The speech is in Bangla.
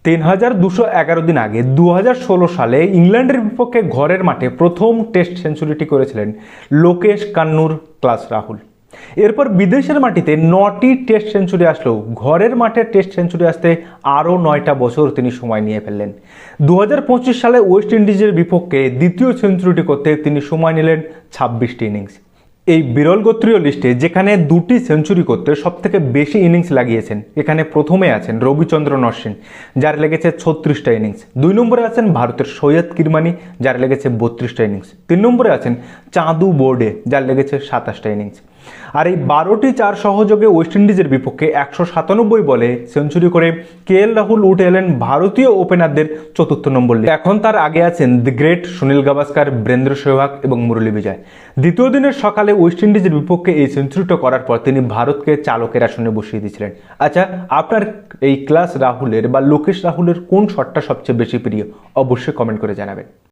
3211 দিন আগে 2016 সালে ইংল্যান্ডের বিপক্ষে ঘরের মাঠে প্রথম টেস্ট সেঞ্চুরিটি করেছিলেন লোকেশ কান্নুর ক্লাস রাহুল। এরপর বিদেশের মাটিতে 9টি টেস্ট সেঞ্চুরি আসলেও ঘরের মাঠে টেস্ট সেঞ্চুরি আসতে আরও 9টা বছর তিনি সময় নিয়ে ফেললেন। 2025 সালে ওয়েস্ট ইন্ডিজের বিপক্ষে দ্বিতীয় সেঞ্চুরিটি করতে তিনি সময় নিলেন 26টি ইনিংস। এই বিরল গোত্রীয় লিস্টে যেখানে 2টি সেঞ্চুরি করতে সবথেকে বেশি ইনিংস লাগিয়েছেন, এখানে প্রথমে আছেন রবিচন্দ্রন অশ্বিন, যার লেগেছে 36টা ইনিংস। 2 নম্বরে আছেন ভারতের সৈয়দ কিরমানি, যার লেগেছে 32টা ইনিংস। 3 নম্বরে আছেন চাঁদু বোর্ডে, যার লেগেছে 27টা ইনিংস। আর এই 12টি 4 সহযোগে ওয়েস্ট ইন্ডিজের বিপক্ষে 197 বলে সেঞ্চুরি করে KL রাহুল উঠে এলেন ভারতীয় ওপেনারদের 4র্থ নম্বর লিস্টে। এখন তার আগে আছেন দি গ্রেট সুনীল গাভাস্কার, বীরেন্দ্র সেহবাগ এবং মুরলী বিজয়। দ্বিতীয় দিনের সকালে ওয়েস্ট ইন্ডিজের বিপক্ষে এই সেঞ্চুরিটা করার পর তিনি ভারতকে চালকের আসনে বসিয়ে দিয়েছিলেন। আচ্ছা, আপনার এই ক্লাস রাহুলের বা লোকেশ রাহুলের কোন শটটা সবচেয়ে বেশি প্রিয়? অবশ্যই কমেন্ট করে জানাবেন।